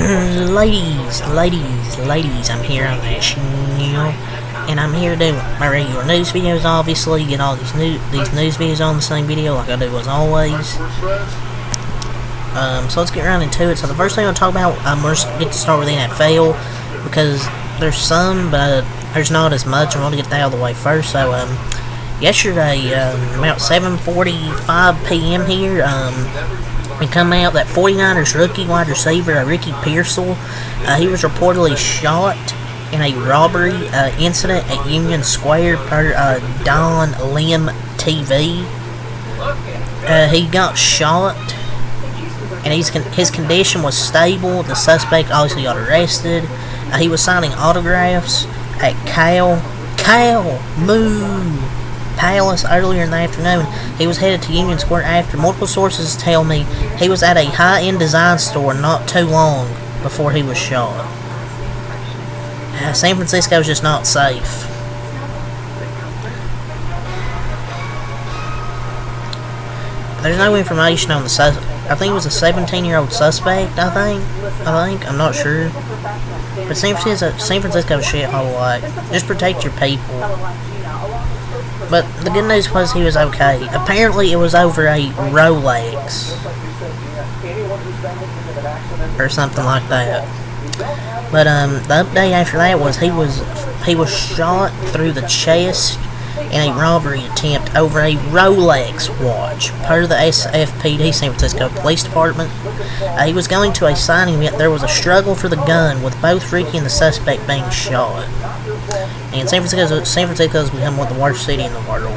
ladies, I'm here on that channel, and I'm here to do my regular news videos, obviously, get all these news videos on the same video like I do as always. So let's get right into it. So the first thing I'll talk about, we're just get to start with the NFL, because there's some, but there's not as much. I want to get that out of the way first. So, yesterday, about 7:45 p.m. here, it come out that 49ers rookie wide receiver, Ricky Pearsall, he was reportedly shot in a robbery incident at Union Square per Don Lim TV. He got shot, and his condition was stable. The suspect obviously got arrested. He was signing autographs at Cal Moo Palace earlier in the afternoon. He was headed to Union Square after. Multiple sources tell me he was at a high-end design store not too long before he was shot. San Francisco's just not safe. There's no information on the suspect. I think it was a 17-year-old suspect, I think. I'm not sure. But San Francisco's shit whole lot. Just protect your people. But the good news was he was okay. Apparently it was over a Rolex. Or something like that. But the update after that was he was shot through the chest in a robbery attempt over a Rolex watch, per the SFPD, San Francisco Police Department. He was going to a signing, yet there was a struggle for the gun, with both Ricky and the suspect being shot. And San Francisco's become one of the worst cities in the world.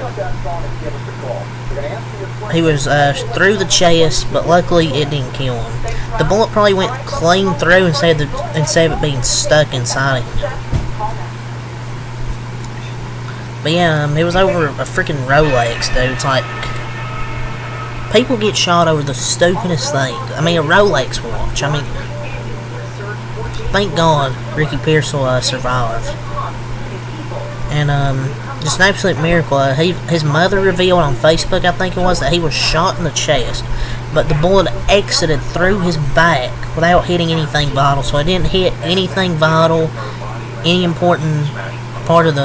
He was through the chest, but luckily it didn't kill him. The bullet probably went clean through instead of it being stuck inside him. But yeah, it was over a freaking Rolex, dude. It's like, people get shot over the stupidest things. I mean, a Rolex watch. I mean, thank God Ricky Pearsall survived. And just an absolute miracle. His mother revealed on Facebook, I think it was, that he was shot in the chest, but the bullet exited through his back without hitting anything vital. So it didn't hit anything vital, any important part of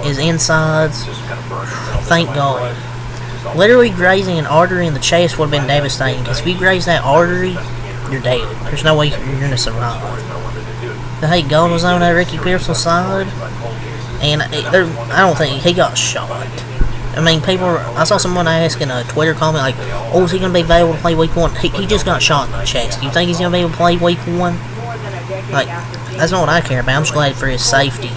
his insides. Thank God. Literally grazing an artery in the chest would have been devastating, because if you graze that artery, you're dead. There's no way you're going to survive. But hey, God was on Ricky Pearsall's side, and I don't think he got shot. I mean, I saw someone asking a Twitter comment like, oh, is he going to be available to play week 1? He just got shot in the chest. You think he's going to be able to play week 1? Like, that's not what I care about. I'm just glad for his safety.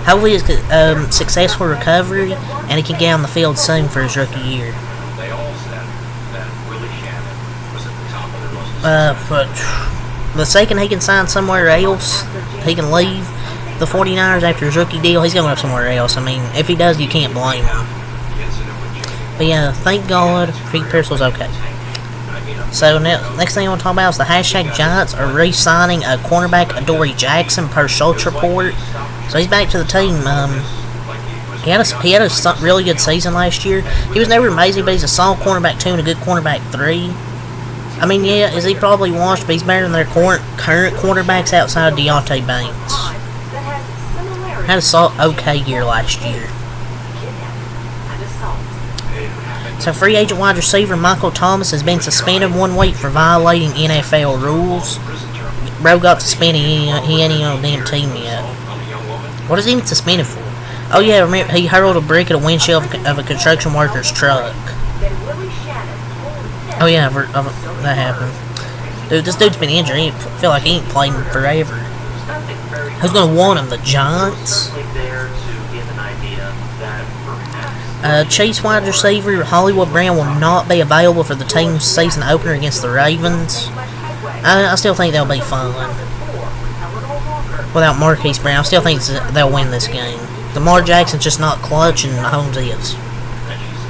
Hopefully it's a successful recovery, and he can get on the field soon for his rookie year. But the second he can sign somewhere else, he can leave the 49ers after his rookie deal, he's going to go somewhere else. I mean, if he does, you can't blame him. But yeah, thank God Ricky Pearsall's okay. So next thing I want to talk about is the hashtag Giants are re-signing a cornerback, Adoree Jackson, per Schultz report. So he's back to the team. He had a really good season last year. He was never amazing, but he's a solid cornerback 2 and a good cornerback 3. I mean, yeah, is he probably washed, but he's better than their current quarterbacks outside of Deontay Banks. Had a okay year last year. So free agent wide receiver Michael Thomas has been suspended 1 week for violating NFL rules. Bro got suspended, he ain't even on the damn team yet. What is he even suspended for? Oh yeah, remember, he hurled a brick at a windshield of a construction worker's truck. Oh yeah, that happened. Dude, this dude's been injured. I feel like he ain't played in forever. Who's gonna want him? The Giants? Chiefs wide receiver Hollywood Brown will not be available for the team's season opener against the Ravens. I still think they'll be fine without Marquise Brown. I still think they'll win this game. Lamar Jackson's just not clutch, and Mahomes is.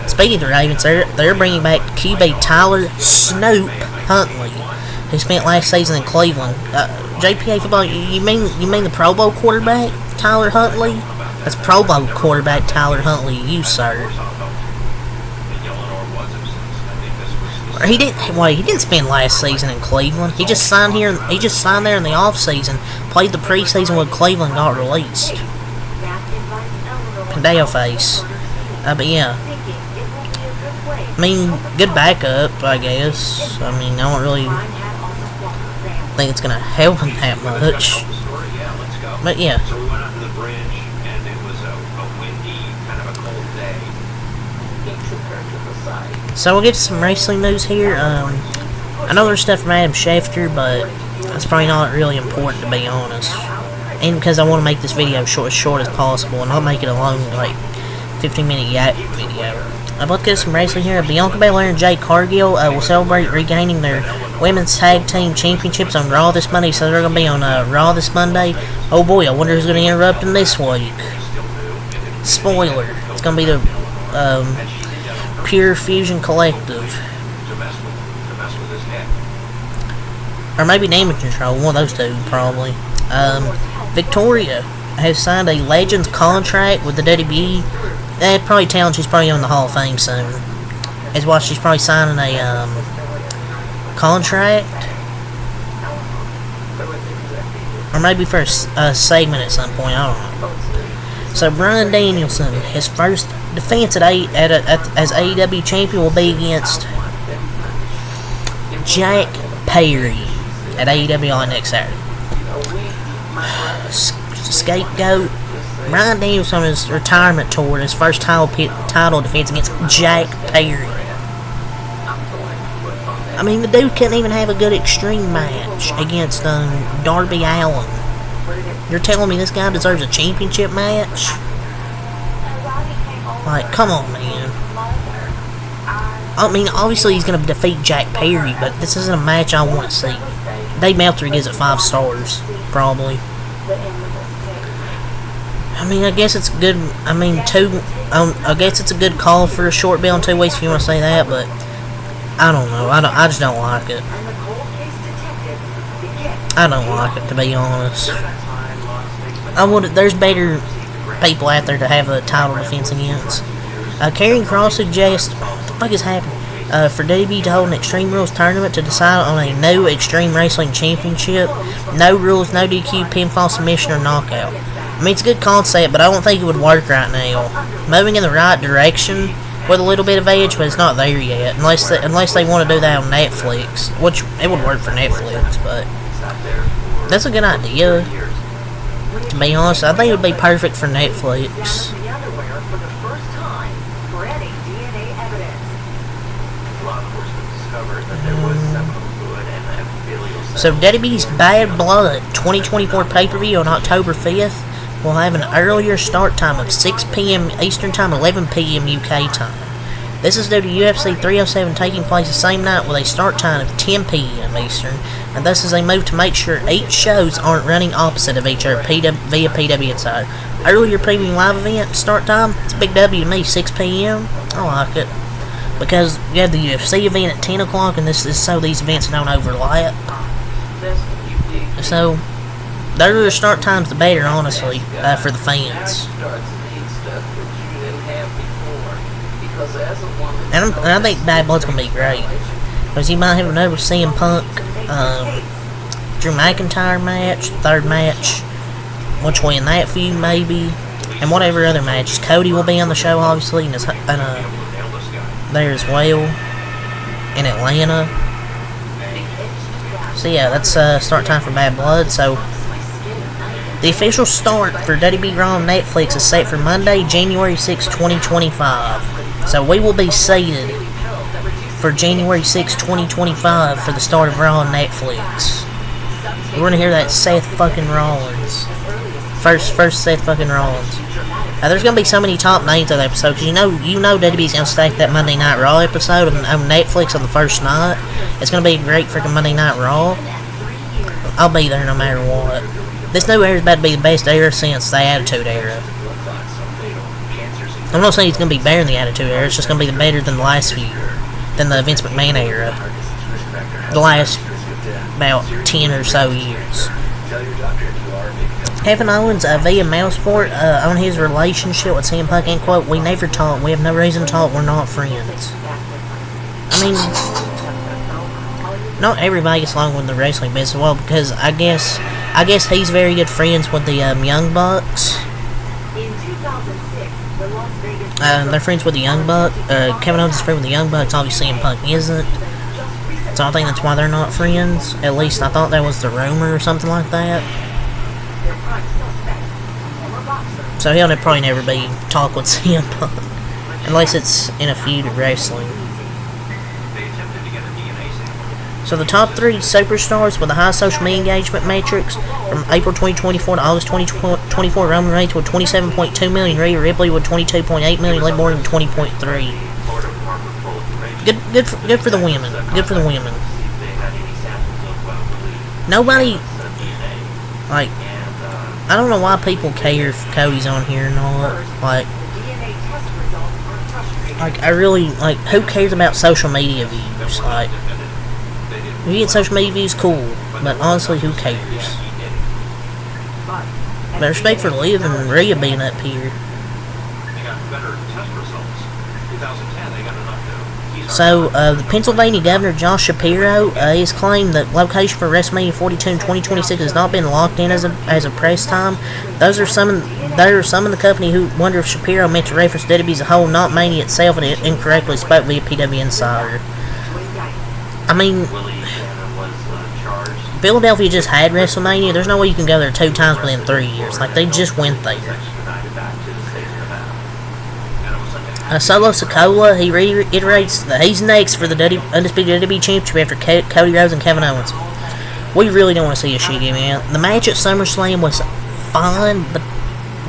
Speaking of the Ravens, they're bringing back QB Tyler Snoop Huntley, who spent last season in Cleveland. JPA football, you mean the Pro Bowl quarterback Tyler Huntley? That's Pro Bowl quarterback Tyler Huntley, you sir. Or he didn't. Wait, he didn't spend last season in Cleveland. He just signed here. He just signed there in the off season. Played the preseason when Cleveland got released. Pandeo face. But yeah. I mean, good backup, I guess. I mean, I don't really think it's gonna help him that much. But yeah. So we'll get to some wrestling news here. I know there's stuff from Adam Schefter, but that's probably not really important, to be honest. And because I want to make this video as short as possible, and I'll make it a long, like, 15-minute yak video. I'd like to get some wrestling here. Bianca Belair and Jade Cargill will celebrate regaining their women's tag team championships on Raw this Monday, so they're going to be on Raw this Monday. Oh boy, I wonder who's going to interrupt them this week. Spoiler, it's going to be the Pure Fusion Collective. Or maybe Damage Control, one of those two, probably. Victoria has signed a Legends contract with the WWE. That'd probably tell she's probably on the Hall of Fame soon. As well, she's probably signing a contract. Or maybe for a segment at some point, I don't know. So Bryan Danielson, his first defense as AEW champion will be against Jack Perry at AEW on next Saturday. Scapegoat. Bryan Danielson on his retirement tour, his first title defense against Jack Perry. I mean, the dude couldn't even have a good extreme match against Darby Allin. You're telling me this guy deserves a championship match? Like, come on, man. I mean, obviously he's going to defeat Jack Perry, but this isn't a match I want to see. Dave Meltzer gives it 5 stars, probably. I mean, I guess it's good. I mean, I guess it's a good call for a short bill in 2 weeks if you want to say that, but I don't know. I just don't like it. I don't like it, to be honest. There's better people out there to have a title defense against. Karrion Kross suggests, what the fuck is happening? For WWE to hold an Extreme Rules tournament to decide on a new Extreme Wrestling Championship. No rules, no DQ, pinfall, submission, or knockout. I mean, it's a good concept, but I don't think it would work right now. Moving in the right direction with a little bit of edge, but it's not there yet. Unless they want to do that on Netflix, which it would work for Netflix, but that's a good idea. To be honest, I think it would be perfect for Netflix. So WWE's Bad Blood 2024 pay-per-view on October 5th will have an earlier start time of 6 p.m. Eastern Time, 11 p.m. UK time. This is due to UFC 307 taking place the same night with a start time of 10 p.m. Eastern, and thus is a move to make sure 8 shows aren't running opposite of each other via PW Insider. Earlier premium live event start time, it's a big W to me, 6 p.m. I like it. Because we have the UFC event at 10 o'clock, and this is so these events don't overlap. So, the earlier start times, the better, honestly, for the fans. And I think Bad Blood's going to be great. Because you might have another CM Punk, Drew McIntyre match, third match, which will win that feud, maybe. And whatever other matches. Cody will be on the show, obviously, and there as well, in Atlanta. So yeah, that's start time for Bad Blood. So the official start for WWE Raw on Netflix is set for Monday, January 6, 2025. So we will be seated for January 6, 2025 for the start of Raw on Netflix. We're gonna hear that Seth fucking Rollins. First Seth fucking Rollins. Now, there's gonna be so many top names of the episode, because you know WWE's gonna stack that Monday Night Raw episode on Netflix on the first night. It's gonna be a great freaking Monday Night Raw. I'll be there no matter what. This new era is about to be the best era since the Attitude Era. I'm not saying it's gonna be better than the Attitude Era. It's just gonna be better than the last few, than the Vince McMahon era. The last about 10 or so years. Kevin Owens via Mousesport on his relationship with CM Punk, end quote, "We never talk. We have no reason to talk. We're not friends." I mean, not everybody gets along with the wrestling business well, because I guess he's very good friends with the Young Bucks. They're friends with the Young Bucks. Kevin Owens is friends with the Young Bucks. Obviously, CM Punk isn't. So I think that's why they're not friends. At least I thought that was the rumor or something like that. So he'll probably never be talk with CM Punk unless it's in a feud of wrestling. So the top 3 superstars with the high social media engagement metrics from April 2024 to August 2024: Roman Reigns with 27.2 million, Rhea Ripley with 22.8 million, Liv Morgan with 20.3. Good for the women. Good for the women. Nobody, like, I don't know why people care if Cody's on here or not. Like I really, like, who cares about social media views? Like, if you get social media views, cool. But honestly, who cares? But respect for Liv and Rhea being up here. So, the Pennsylvania Governor, Josh Shapiro, has claimed that location for WrestleMania 42 in 2026 has not been locked in as a press time. There are some in the company who wonder if Shapiro meant to reference WWE as a whole, not Mania itself, and it incorrectly spoke via PW Insider. I mean, Philadelphia just had WrestleMania. There's no way you can go there 2 times within 3 years. Like, they just went there. Solo Sikoa, he reiterates that he's next for the Undisputed WWE Championship after Cody Rhodes and Kevin Owens. We really don't want to see a Shiggy, man. The match at SummerSlam was fine, but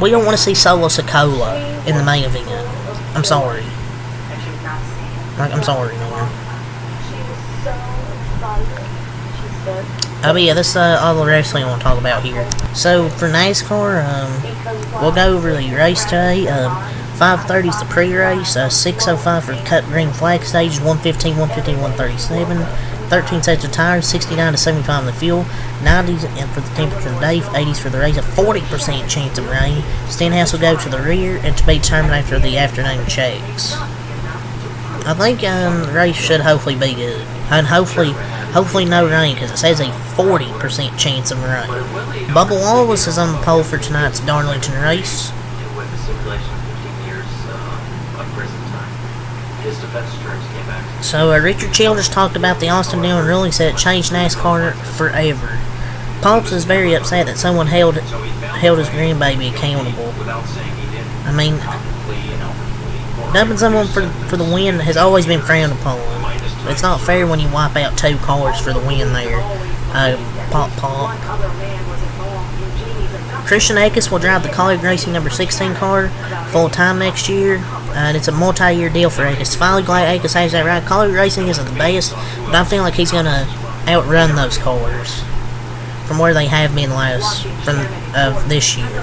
we don't want to see Solo Sikoa in the main event. I'm sorry. Like, I'm sorry, man. Oh, but yeah, that's all the wrestling I want to talk about here. So, for NASCAR, we'll go over the race today. 5:30 is the pre-race, 6:05 for the cut green flag stages, 115, 115, 137, 13 sets of tires, 69 to 75 in the fuel, 90s for the temperature of the day, 80s for the race, a 40% chance of rain. Stenhouse will go to the rear and to be determined after the afternoon checks. I think the race should hopefully be good, and hopefully no rain, because it says a 40% chance of rain. Bubba Wallace is on the pole for tonight's Darlington race. So, Richard Childress talked about the Austin Dillon ruling, said it changed NASCAR forever. Pops is very upset that someone held his grandbaby accountable. I mean, dumping someone for the win has always been frowned upon. It's not fair when you wipe out 2 cars for the win there. Pop. Christian Akis will drive the College Racing number 16 car full-time next year, and it's a multi-year deal for Akis. Finally glad Akis has that right. College Racing isn't the best, but I feel like he's going to outrun those cars from where they have been this year.